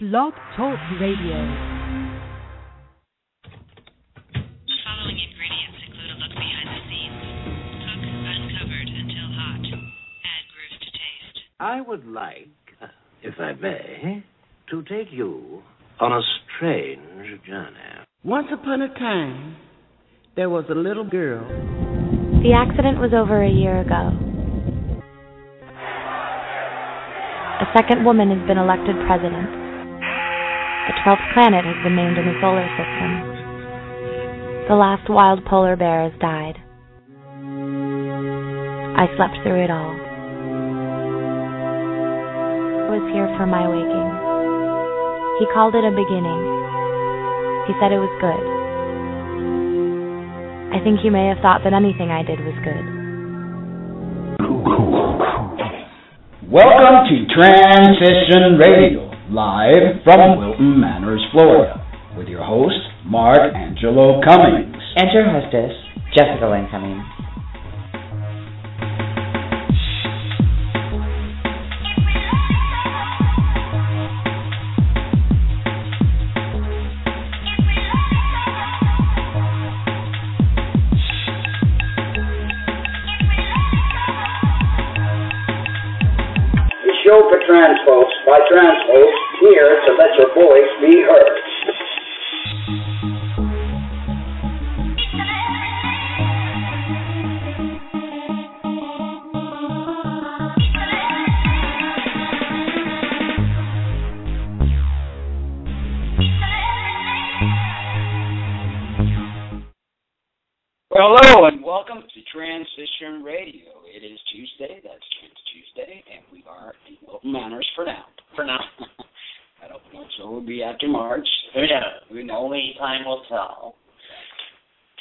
Blog Talk Radio. Following ingredients include a look behind the scenes. Cook uncovered until hot. Add grooves to taste. I would like, if I may, to take you on a strange journey. Once upon a time, there was a little girl. The accident was over a year ago. A second woman has been elected president. The 12th planet has been named in the solar system. The last wild polar bear has died. I slept through it all. I was here for my waking. He called it a beginning. He said it was good. I think he may have thought that anything I did was good. Welcome to Transition Radio, live from Wilton Manors, Florida, with your host, Mark Angelo Cummings. And your hostess, Jessica Lynn Cummings. Show for trans folks, by trans folks, here to let your voice be heard. Hello and welcome to Transition Radio. It is Tuesday, that's Trans Tuesday, and we are in Wilton Manors for now. I don't know, so we'll be after March. Who knows? Only time will tell.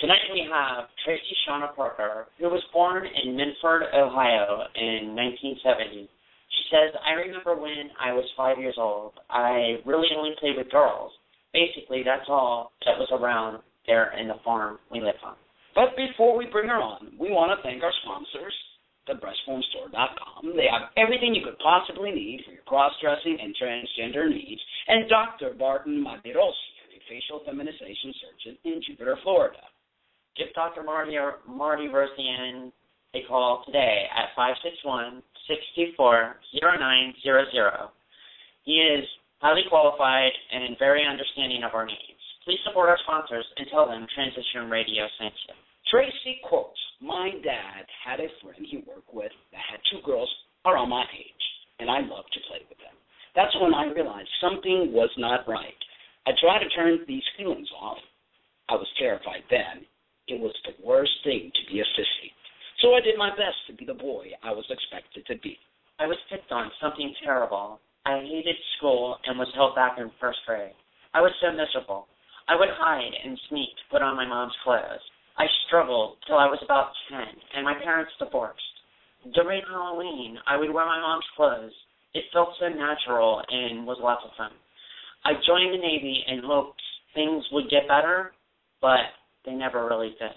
Tonight we have Tracy Shawna Parker, who was born in Minford, Ohio in 1970. She says, I remember when I was 5 years old, I really only played with girls. Basically, that's all that was around there in the farm we lived on. But before we bring her on, we want to thank our sponsors, thebreastformstore.com. They have everything you could possibly need for your cross-dressing and transgender needs, and Dr. Barton Maderosi, a facial feminization surgeon in Jupiter, Florida. Give Dr. Marty Rosian a call today at 561-624-0900. He is highly qualified and very understanding of our needs. Please support our sponsors and tell them Transition Radio sent you. Tracy quotes, my dad had a friend he worked with that had two girls around my age, and I loved to play with them. That's when I realized something was not right. I tried to turn these feelings off. I was terrified then. It was the worst thing to be a sissy. So I did my best to be the boy I was expected to be. I was picked on, something terrible. I hated school and was held back in first grade. I was so miserable. I would hide and sneak to put on my mom's clothes. I struggled till I was about 10, and my parents divorced. During Halloween, I would wear my mom's clothes. It felt so natural and was lots of fun. I joined the Navy and hoped things would get better, but they never really did.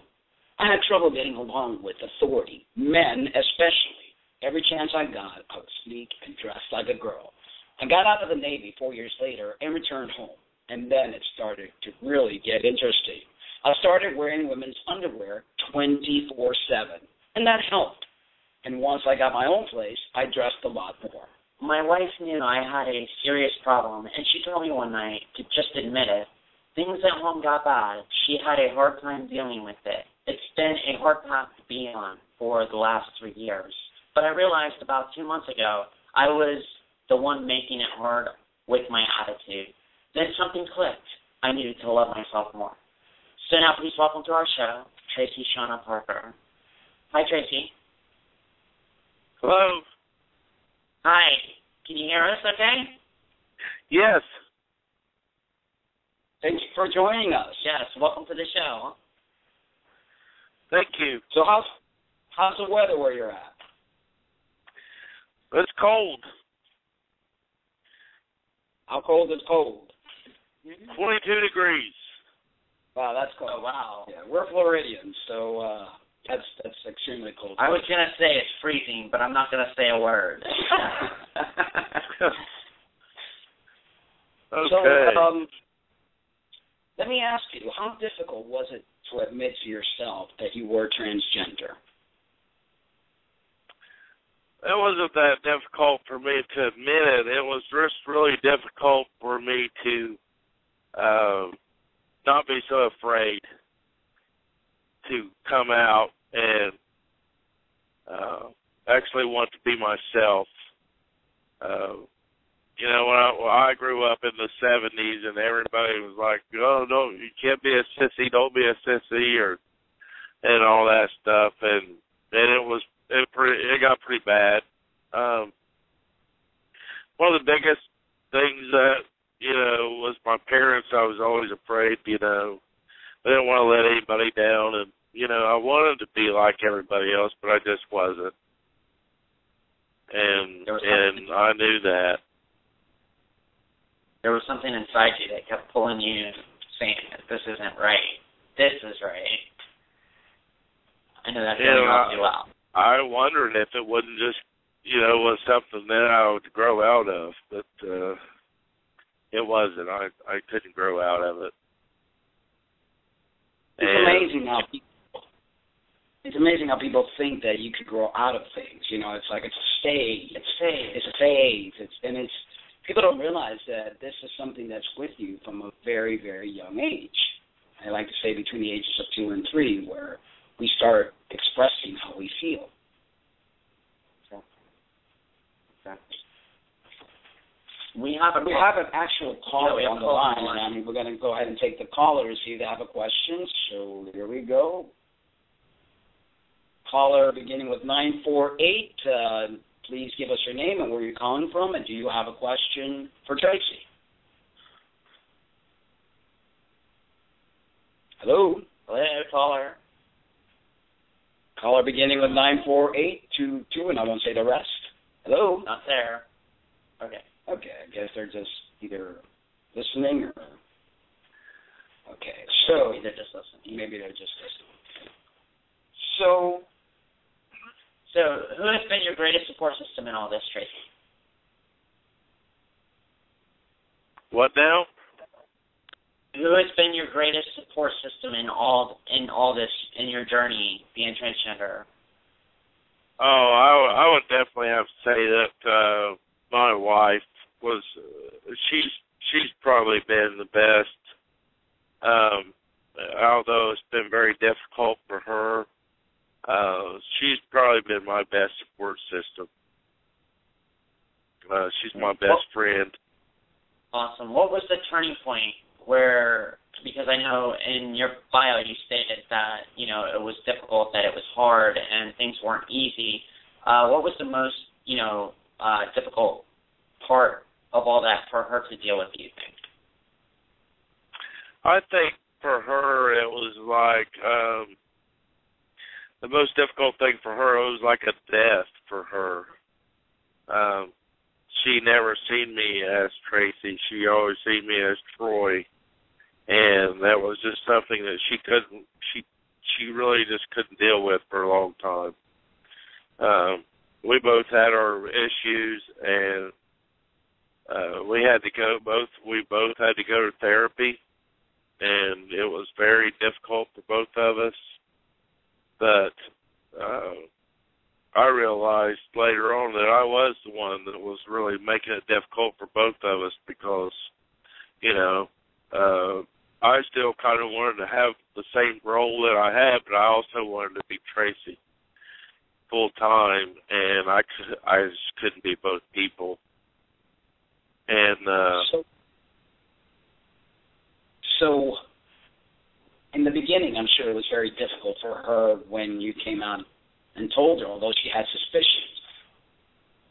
I had trouble getting along with authority, men especially. Every chance I got, I would sneak and dress like a girl. I got out of the Navy 4 years later and returned home, and then it started to really get interesting. I started wearing women's underwear 24/7, and that helped. And once I got my own place, I dressed a lot more. My wife knew I had a serious problem, and she told me one night to just admit it. Things at home got bad. She had a hard time dealing with it. It's been a hard path to be on for the last 3 years. But I realized about 2 months ago I was the one making it hard with my attitude. Then something clicked. I needed to love myself more. So now please welcome to our show, Tracy Shawna Parker. Hi, Tracy. Hello. Hi. Can you hear us okay? Yes. Thank you for joining us. Yes, welcome to the show. Thank you. So how's the weather where you're at? It's cold. How cold is cold? 22 degrees. Wow, that's cold. Oh, wow. Yeah, we're Floridians, so that's extremely cold. I was going to say it's freezing, but I'm not going to say a word. Okay. So, let me ask you, how difficult was it to admit to yourself that you were transgender? It wasn't that difficult for me to admit it. It was just really difficult for me to not be so afraid to come out and actually want to be myself. You know, when I grew up in the 70s and everybody was like, oh, no, you can't be a sissy, don't be a sissy, and all that stuff, and it got pretty bad. One of the biggest things that, you know, was my parents. I was always afraid, you know, I didn't want to let anybody down, and, you know, I wanted to be like everybody else, but I just wasn't. And I knew that. There was something inside you that kept pulling you, saying, this isn't right. This is right. I know that feeling all too well. I wondered if it wouldn't just, you know, was something that I would grow out of, but it wasn't. I couldn't grow out of it. It's amazing how people think that you could grow out of things. You know, it's like it's a stage. It's a phase. People don't realize that this is something that's with you from a very, very young age. I like to say between the ages of 2 and 3, where we start expressing how we feel. We have an actual caller on the line, and we're going to go ahead and take the caller to see if they have a question. So here we go. Caller beginning with 948. Please give us your name and where you're calling from, and do you have a question for Tracy? Hello? Hello, caller. Caller beginning with 94822, and I won't say the rest. Hello? Not there. Okay. Okay, I guess they're just either listening or... Okay, so... Maybe they're just listening. So, who has been your greatest support system in all this, Tracy? What now? Who has been your greatest support system in all this, in your journey being transgender? Oh, I would definitely have to say that my wife was. She's probably been the best. Although it's been very difficult for her, she's probably been my best support system. She's my best friend. Awesome. What was the turning point where, because I know in your bio you stated that, you know, it was difficult, that it was hard, and things weren't easy. What was the most, you know, difficult part of all that for her to deal with, do you think? I think for her it was like the most difficult thing for her, it was like a death for her. She never seen me as Tracy. She always seen me as Troy. And that was just something that she really just couldn't deal with for a long time. We both had our issues, and we both had to go to therapy, and it was very difficult for both of us. But I realized later on that I was the one that was really making it difficult for both of us because, you know, I still kind of wanted to have the same role that I had, but I also wanted to be Tracy full time, and I just couldn't be both people. And so in the beginning, I'm sure it was very difficult for her when you came out and told her, although she had suspicions.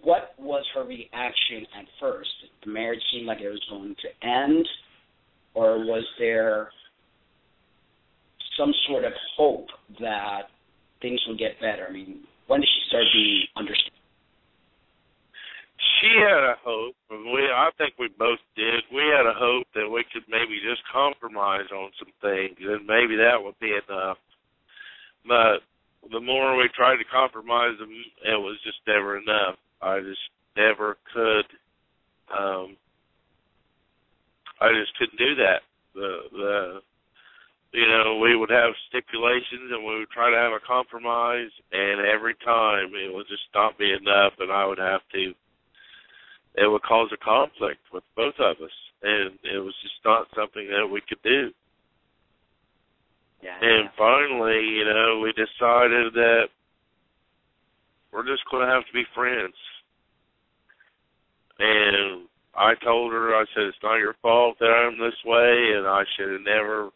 What was her reaction at first? Did the marriage seem like it was going to end, or was there some sort of hope that things would get better? I mean, when did she start being understood? She had a hope, and I think we both did. We had a hope that we could maybe just compromise on some things, and maybe that would be enough. But the more we tried to compromise them, it was just never enough. I just never could I just couldn't do that. We would have stipulations and we would try to have a compromise, and every time it would just not be enough, and I would have to. It would cause a conflict with both of us, and it was just not something that we could do. Yeah. And finally, we decided that we're just going to have to be friends. And I told her, I said, it's not your fault that I'm this way, and I shouldn't have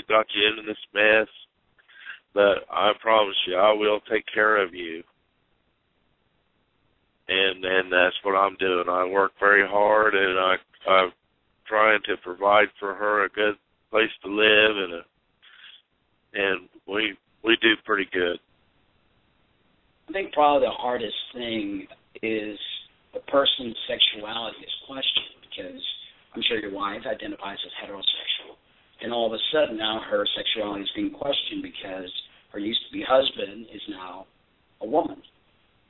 got you into this mess, but I promise you, I will take care of you. And that's what I'm doing. I work very hard, and I'm trying to provide for her a good place to live, and we do pretty good. I think probably the hardest thing is the person's sexuality is questioned, because I'm sure your wife identifies as heterosexual, and all of a sudden now her sexuality is being questioned because her used-to-be husband is now a woman.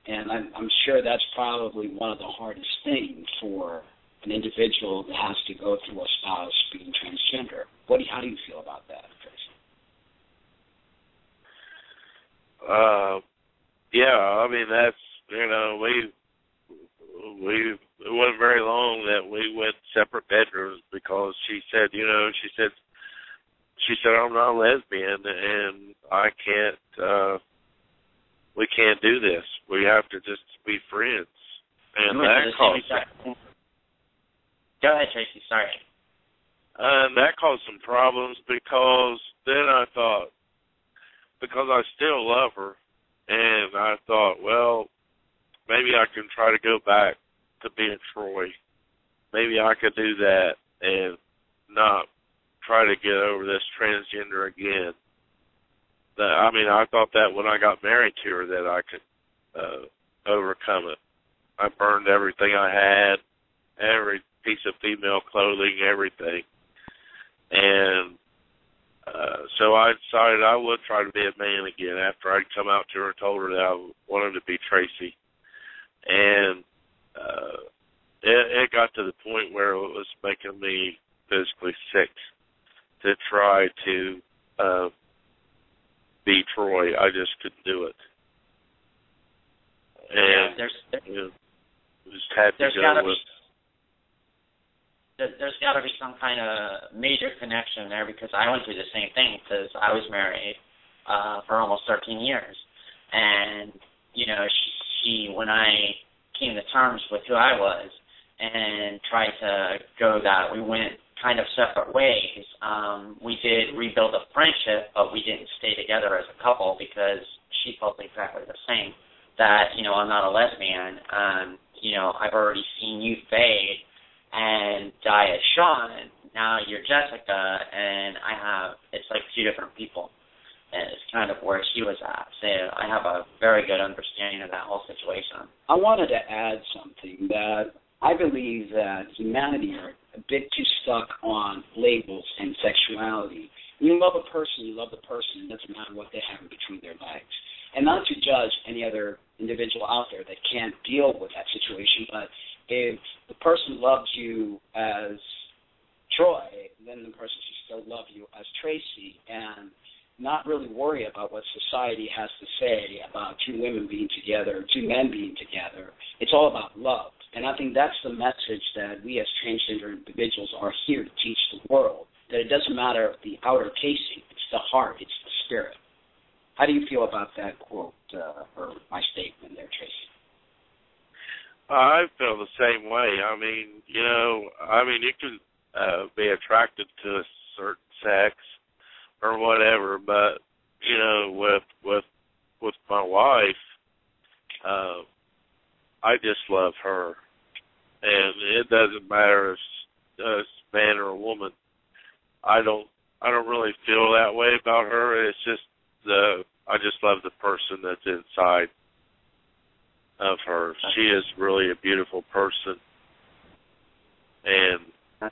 And I'm sure that's probably one of the hardest things for an individual that has to go through a spouse being transgender. How do you feel about that, Tracy? Yeah, I mean, that's, it wasn't very long that we went separate bedrooms because she said, I'm not a lesbian and I can't, we can't do this. We have to just be friends. And that caused... Go ahead, Tracy, sorry. That caused some problems because then I thought, because I still love her, and I thought, well, maybe I can try to go back to being Troy. Maybe I could do that and not try to get over this transgender again. I thought that when I got married to her that I could overcome it. I burned everything I had, every piece of female clothing, everything. And so I decided I would try to be a man again after I'd come out to her and told her that I wanted to be Tracy. And it got to the point where it was making me physically sick to try to be Troy. I just couldn't do it. And just had to go with... There's got to be some kind of major connection there, because I went through the same thing, because I was married for almost 13 years. And, she, when I came to terms with who I was and tried to go that, we went kind of separate ways. We did rebuild a friendship, but we didn't stay together as a couple because she felt exactly the same, that, I'm not a lesbian. I've already seen you fade and die as Sean. Now you're Jessica, and it's like two different people. And it's kind of where she was at. So I have a very good understanding of that whole situation. I wanted to add something, that I believe that humanity are a bit too stuck on labels and sexuality. When you love a person, you love the person. It doesn't matter what they have in between their legs. And not to judge any other individual out there that can't deal with that situation, but if the person loves you as Troy, then the person should still love you as Tracy, and not really worry about what society has to say about two women being together, two men being together. It's all about love. And I think that's the message that we as transgender individuals are here to teach the world, that it doesn't matter the outer casing, it's the heart, it's the spirit. How do you feel about that quote, or my statement there, Tracy? I feel the same way. You can be attracted to a certain sex or whatever, but with my wife, I just love her, and it doesn't matter if it's a man or a woman. I don't really feel that way about her. It's just I just love the person that's inside of her. She is really a beautiful person, and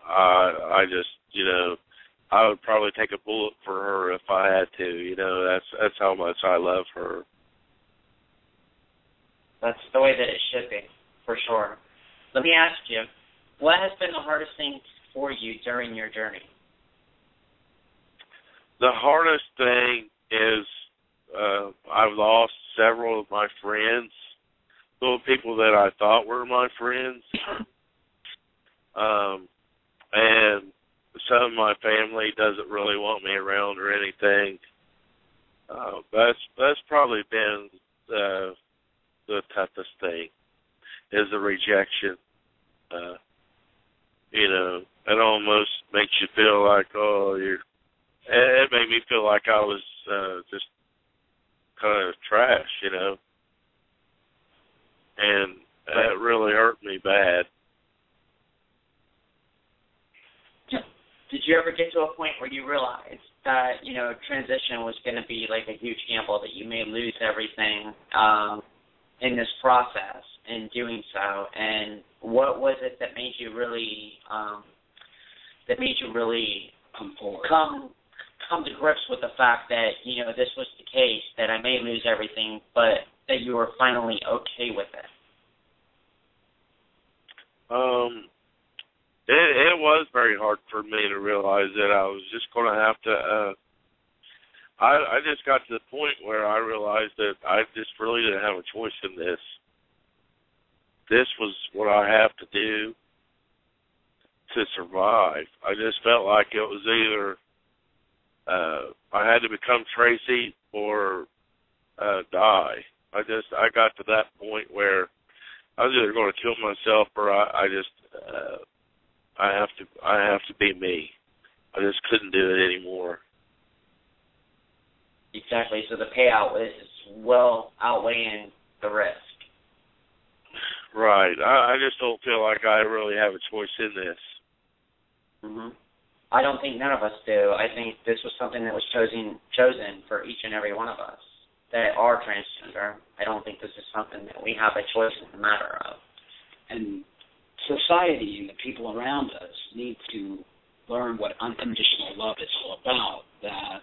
I just, I would probably take a bullet for her if I had to. That's how much I love her. That's the way that it should be, for sure. Let me ask you, What has been the hardest thing for you during your journey? The hardest thing is I've lost several of my friends, little people that I thought were my friends. And some of my family doesn't really want me around or anything. That's probably been the toughest thing, is the rejection. It almost makes you feel like, it made me feel like I was just kind of trash, and it really hurt me bad. Did you ever get to a point where you realized that, transition was going to be like a huge gamble, that you may lose everything in this process in doing so? And what was it that made you really come forward? Come to grips with the fact that, this was the case, that I may lose everything, but that you were finally okay with it? It was very hard for me to realize that I was just going to have to, I just got to the point where I realized that I just really didn't have a choice in this. This was what I have to do to survive. I just felt like it was either I had to become Tracy or die. I got to that point where I was either going to kill myself or I have to be me. I just couldn't do it anymore. Exactly. So the payout is well outweighing the risk. Right. I just don't feel like I really have a choice in this. Mm-hmm. I don't think none of us do. I think this was something that was chosen for each and every one of us that are transgender. I don't think this is something that we have a choice in the matter of. And society and the people around us need to learn what unconditional love is all about, that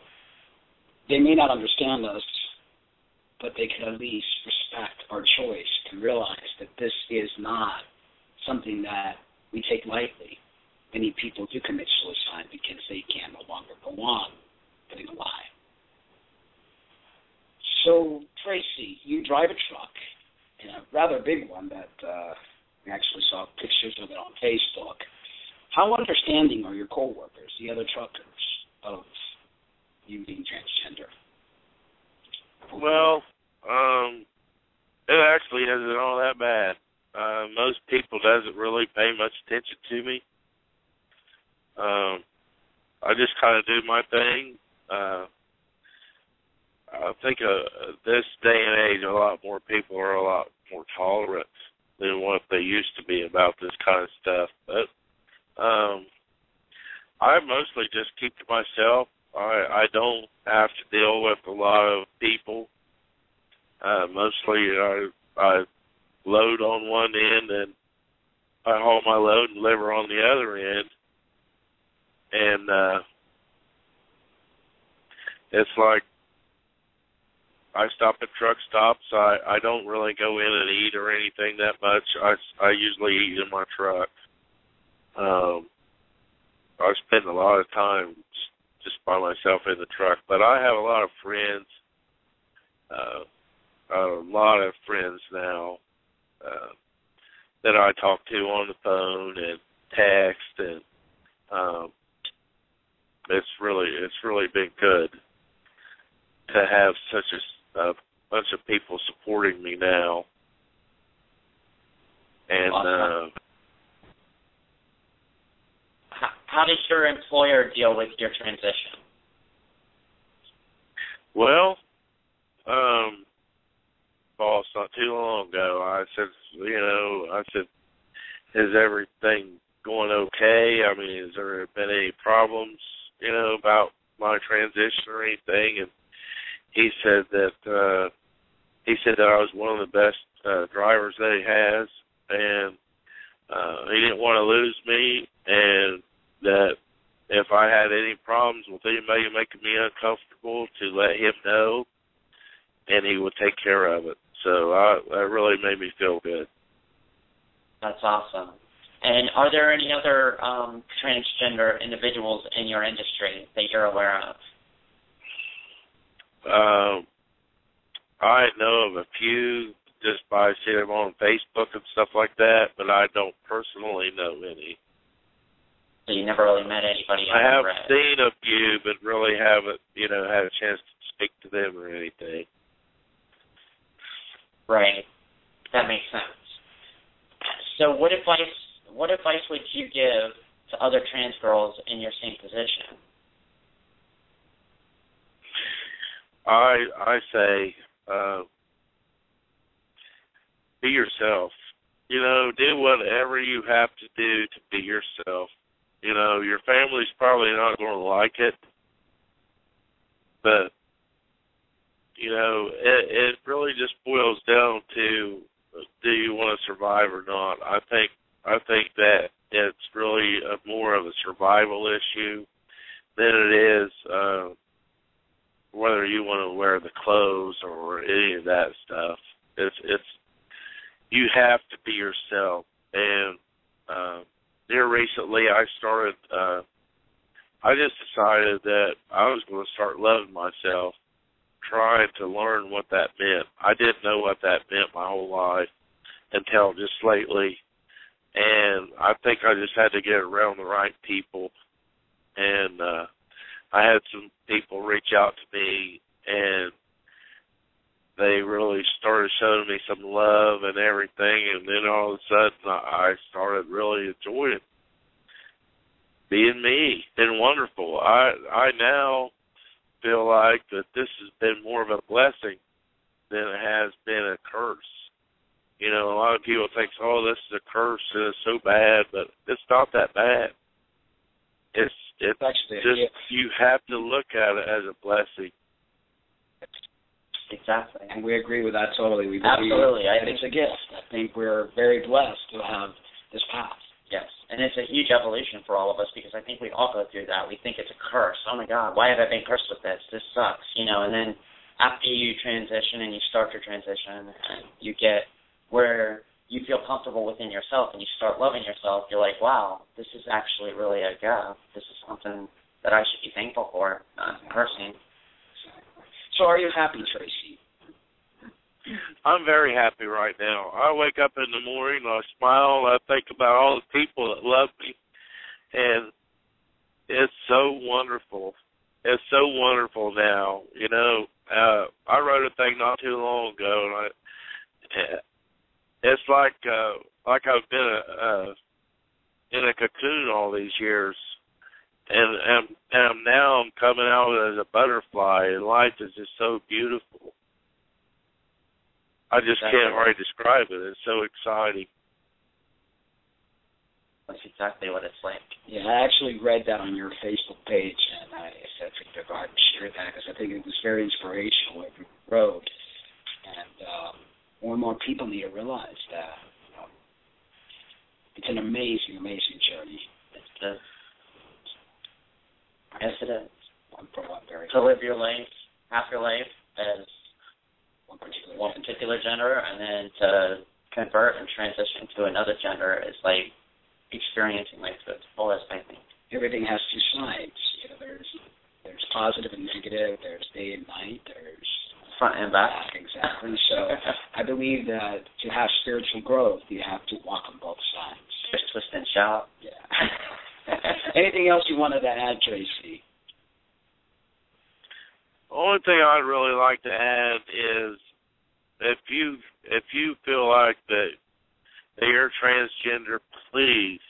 they may not understand us, but they can at least respect our choice and realize that this is not something that we take lightly. Many people do commit suicide because they can no longer go on living a lie. So, Tracy, you drive a truck, a rather big one that we actually saw pictures of it on Facebook. How understanding are your coworkers, the other truckers, of you being transgender? Well, it actually isn't all that bad. Most people doesn't really pay much attention to me. I just kind of do my thing. I think this day and age, a lot more people are a lot more tolerant than what they used to be about this kind of stuff. But I mostly just keep to myself. I don't have to deal with a lot of people. Mostly I load on one end and I haul my load and deliver on the other end. And it's like I stop at truck stops. I don't really go in and eat or anything that much. I usually eat in my truck. I spend a lot of time just by myself in the truck. But I have a lot of friends, now that I talk to on the phone and text, and it's really been good to have such a bunch of people supporting me now. And awesome. How does your employer deal with your transition? Well, boss, not too long ago, I said, is everything going okay? I mean, has there been any problems, about my transition or anything? And he said that I was one of the best drivers that he has, and he didn't want to lose me, and that if I had any problems with anybody making me uncomfortable, to let him know, and he would take care of it. So that really made me feel good. That's awesome. And are there any other transgender individuals in your industry that you're aware of? I know of a few just by seeing them on Facebook and stuff like that, but I don't personally know any. So you never really met anybody? I have seen a few, but really haven't, had a chance to speak to them or anything. Right. That makes sense. So what advice would you give to other trans girls in your same position? I say, be yourself. Do whatever you have to do to be yourself. Your family's probably not going to like it, but, it really just boils down to, do you want to survive or not? I think that it's really more of a survival issue than it is whether you want to wear the clothes or any of that stuff. It's you have to be yourself. And here recently, I just decided that I was going to start loving myself, trying to learn what that meant. I didn't know what that meant my whole life until just lately. And I think I just had to get around the right people. And I had some people reach out to me, and they really started showing me some love and everything. And then all of a sudden, I started really enjoying being me. It's been wonderful. I now feel like that this has been more of a blessing than it has been a curse. A lot of people think, oh, this is a curse and it's so bad, but it's not that bad. It's actually just, you have to look at it as a blessing. Exactly. And we agree with that totally. Absolutely. It's a gift. I think we're very blessed to have this path. Yes, and it's a huge evolution for all of us because I think we all go through that. We think it's a curse. Oh, my God, why have I been cursed with this? This sucks, And then after you transition and you start your transition and you get where you feel comfortable within yourself and you start loving yourself, you're like, wow, this is actually really a gift. This is something that I should be thankful for, personally. So are you happy, Tracy? I'm very happy right now. I wake up in the morning, I smile, I think about all the people that love me, and it's so wonderful. It's so wonderful now. I wrote a thing not too long ago, and it's like I've been in a cocoon all these years, and now I'm coming out as a butterfly, and life is just so beautiful. I just can't really describe it. It's so exciting. That's exactly what it's like. Yeah, I actually read that on your Facebook page, and I said to go ahead and share that because I think it was very inspirational what you wrote. And more and more people need to realize that it's an amazing, amazing journey. Yes, it is. To live your life, half your life as one particular gender, and then to convert and transition to another gender is like experiencing life to its fullest, I think. Everything has two sides. There's positive and negative. There's day and night. There's front and back. Exactly. So I believe that to have spiritual growth, you have to walk on both sides. Just twist and shout. Yeah. Anything else you wanted to add, Tracy? The only thing I'd really like to add is if you feel like that you're transgender, please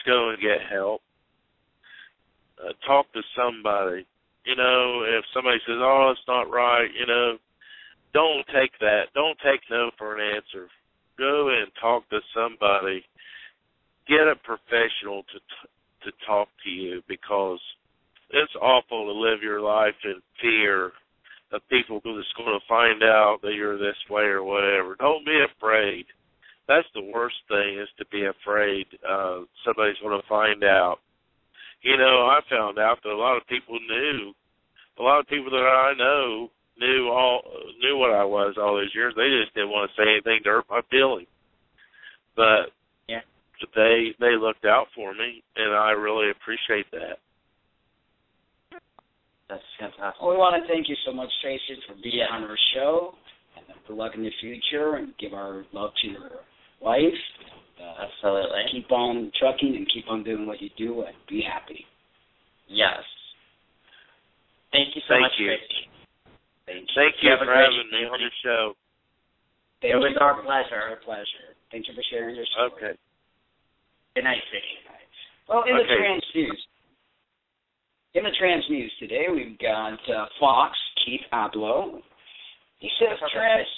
go and get help. Talk to somebody. If somebody says, oh, it's not right, don't take that. Don't take no for an answer. Go and talk to somebody. Get a professional to talk to you, because it's awful to live your life in fear of people that's going to find out that you're this way or whatever. Don't be afraid. That's the worst thing, is to be afraid somebody's going to find out. I found out that a lot of people knew. A lot of people that I know knew what I was all these years. They just didn't want to say anything to hurt my feelings. But they looked out for me, and I really appreciate that. That's fantastic. Well, we want to thank you so much, Tracy, for being on our show. And good luck in the future, and give our love to your wife. Absolutely. Keep on trucking and keep on doing what you do, and be happy. Yes. Thank you so much, Tracy. Thank you for having me on your show. It was our pleasure. Our pleasure. Thank you for sharing your story. Okay. Good night, Tracy. Well, in the trans news. In the trans news today, we've got Fox, Keith Abloh. He says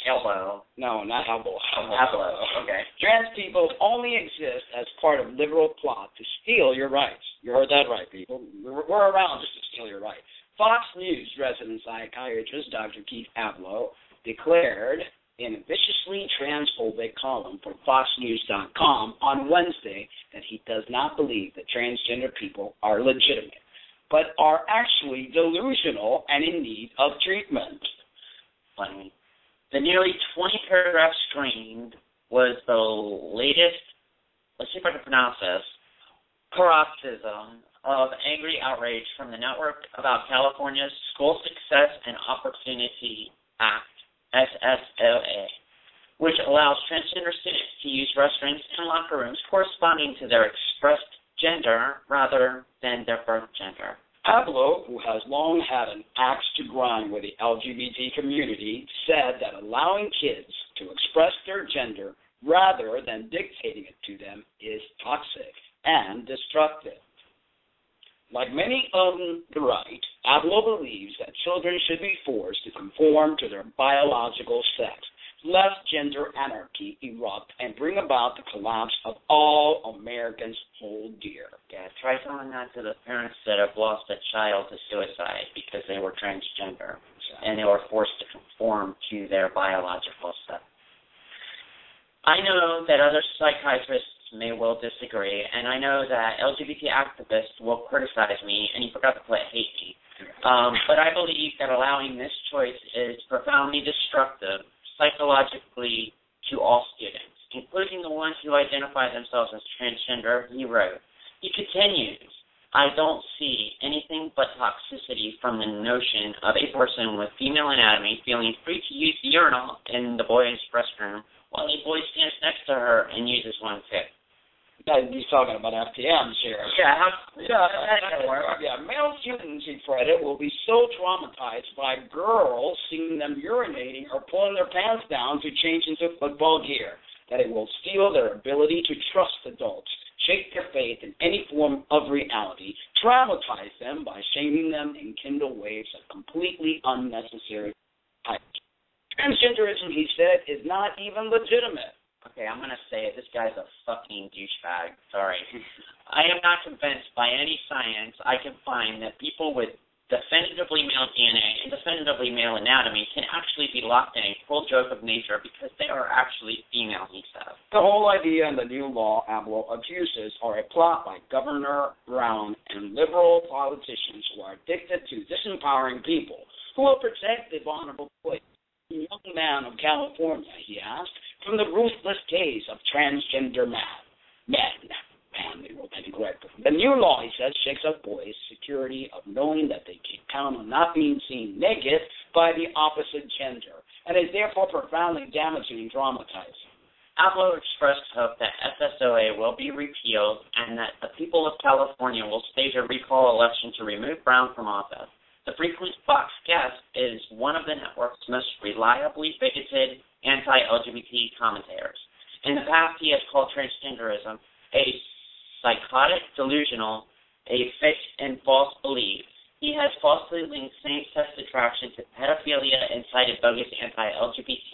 elbow. No, not elbow. Abloh. Okay. Trans people only exist as part of liberal plot to steal your rights. You heard that right, people. We're around just to steal your rights. Fox News resident psychiatrist Dr. Keith Abloh declared in a viciously transphobic column for FoxNews.com on Wednesday that he does not believe that transgender people are legitimate, but are actually delusional and in need of treatment. Funny. The nearly 20 paragraphs screened was the latest, let's see if I can pronounce this, paroxysm of angry outrage from the network about California's School Success and Opportunity Act, SSOA, which allows transgender students to use restrooms and locker rooms corresponding to their expressed gender rather than their birth gender. Abloh, who has long had an axe to grind with the LGBT community, said that allowing kids to express their gender rather than dictating it to them is toxic and destructive. Like many on the right, Abloh believes that children should be forced to conform to their biological sex, lest gender anarchy erupt and bring about the collapse of all Americans hold dear. Yeah, try telling that to the parents that have lost a child to suicide because they were transgender and they were forced to conform to their biological sex. I know that other psychiatrists may well disagree, and I know that LGBT activists will criticize me, and you forgot to put hate me. But I believe that allowing this choice is profoundly destructive psychologically to all students, including the ones who identify themselves as transgender, he wrote. He continues, I don't see anything but toxicity from the notion of a person with female anatomy feeling free to use the urinal in the boys' restroom while a boy stands next to her and uses one too. He's talking about FTMs here. Male students, he fretted, will be so traumatized by girls seeing them urinating or pulling their pants down to change into football gear that it will steal their ability to trust adults, shake their faith in any form of reality, traumatize them by shaming them, and kindle waves of completely unnecessary hype. Transgenderism, he said, is not even legitimate. Okay, I'm going to say it. This guy's a fucking douchebag. Sorry. I am not convinced by any science I can find that people with definitively male DNA and definitively male anatomy can actually be locked in a cruel joke of nature because they are actually female, he said. The whole idea in the new law Abloh accuses are a plot by Governor Brown and liberal politicians who are addicted to disempowering people who will protect the vulnerable boys. The young man of California, he asked, from the ruthless gaze of transgender men. They wrote that incorrectly. The new law, he says, shakes up boys' security of knowing that they can count on not being seen naked by the opposite gender, and is therefore profoundly damaging and traumatizing. Abloh expressed hope that FSOA will be repealed and that the people of California will stage a recall election to remove Brown from office. The frequent Fox guest is one of the network's most reliably bigoted anti-LGBT commentators. In the past, he has called transgenderism a psychotic delusional, a fixed and false belief. He has falsely linked same-sex attraction to pedophilia and cited bogus anti-LGBT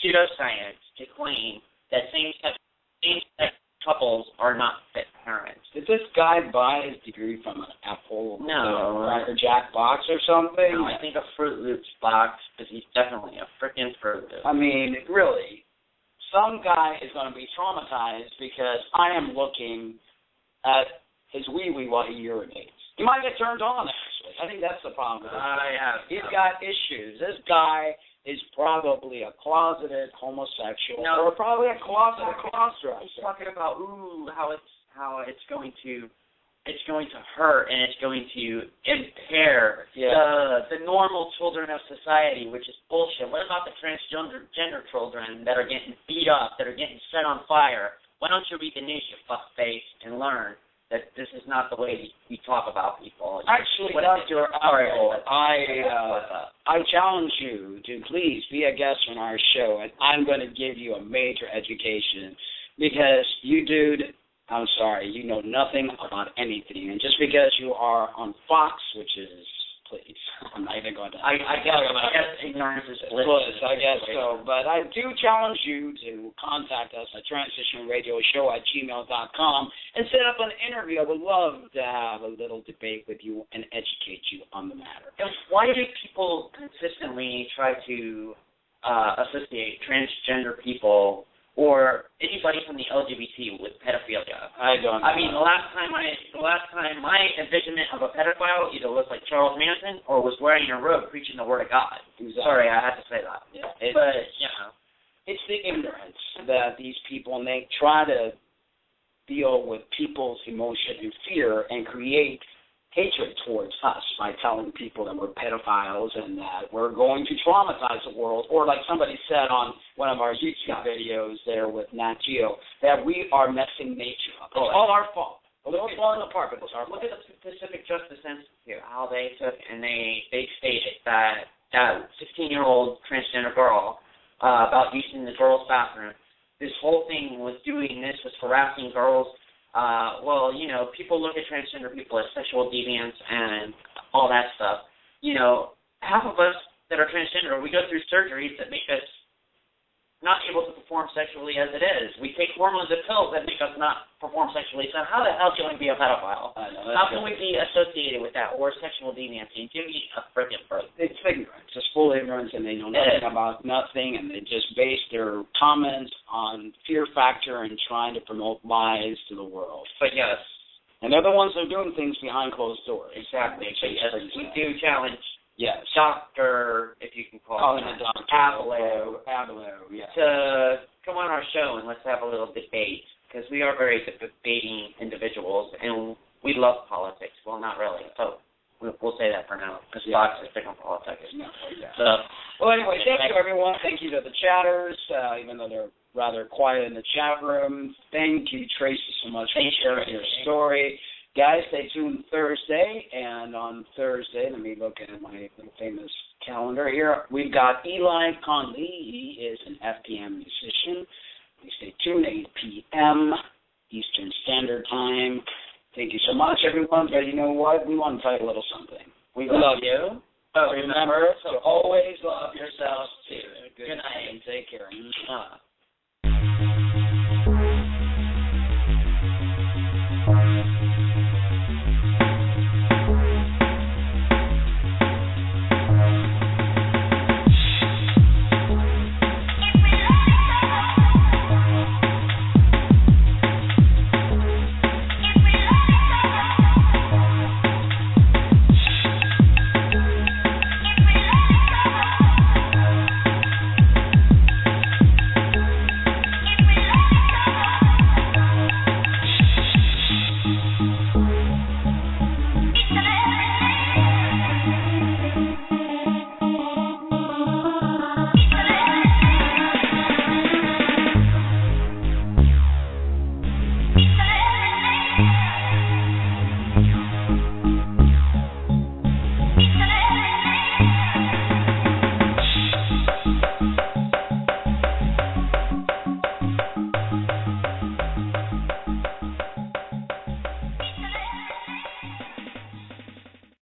pseudoscience to claim that same-sex couples are not fit parents. Did this guy buy his degree from an Apple Cracker Jack box or something? No, I think a Fruit Loops box, because he's definitely a freaking Fruit Loop. I mean, really, some guy is going to be traumatized because I am looking at his wee-wee while he urinates. He might get turned on, actually. I think that's the problem with this. He's got issues. This guy is probably a closeted homosexual No, or probably a closeted cross-dresser. He's talking about how it's going to hurt and it's going to impair the normal children of society, which is bullshit. What about the transgender children that are getting beat up, that are getting set on fire? Why don't you read the news, you fuckface, and learn that this is not the way we talk about people? Actually, Dr. Ariel, I challenge you to please be a guest on our show, and I'm going to give you a major education because you, dude, I'm sorry, you know nothing about anything. And just because you are on Fox, which is, please, I'm not even going to. I guess ignorance is bliss. I guess so. But I do challenge you to contact us at transitionradioshow@gmail.com and set up an interview. I would love to have a little debate with you and educate you on the matter. And why do people consistently try to associate transgender people or anybody from the LGBT with pedophilia? I don't know. I mean, the last time my envisionment of a pedophile either looked like Charles Manson or was wearing a robe preaching the word of God. Exactly. Sorry, I had to say that. Yeah. It's the ignorance that these people make. Try to deal with people's emotion and fear and create hatred towards us by telling people that we're pedophiles and that we're going to traumatize the world, or like somebody said on one of our YouTube videos there with Nat Geo, that we are messing nature up. It's all our fault. We're falling apart, but it's our fault. Look at the Pacific Justice Institute, how they took and they stated that 16-year-old transgender girl about using the girls' bathroom. This whole thing was harassing girls. People look at transgender people as sexual deviants and all that stuff. Half of us that are transgender, we go through surgeries that make us not able to perform sexually as it is. We take hormones and pills that make us not perform sexually. So how the hell can we be a pedophile? How can we be associated with that or sexual deviancy? Give me a freaking break. It's ignorance. It's full ignorance, and they know nothing about nothing, and they just base their comments on fear factor and trying to promote lies to the world. But yes. And they're the ones that are doing things behind closed doors. Exactly. So yes, we do challenge Dr., if you can call him, Avalo, yes, to come on our show and let's have a little debate, because we are very debating individuals, and we love politics. Well, not really. So we'll say that for now, because Fox is big on politics. So, well, anyway, thank you, everyone. Thank you to the chatters, even though they're rather quiet in the chat room. Thank you, Tracy, so much for sharing your story. Guys, stay tuned Thursday, and on Thursday, let me look at my little famous calendar here. We've got Eli Conley. He is an FPM musician. Please stay tuned, 8 p.m. Eastern Standard Time. Thank you so much, everyone. But you know what? We want to tell you a little something. We love you. But remember to always love yourselves, too. Good night, and take care.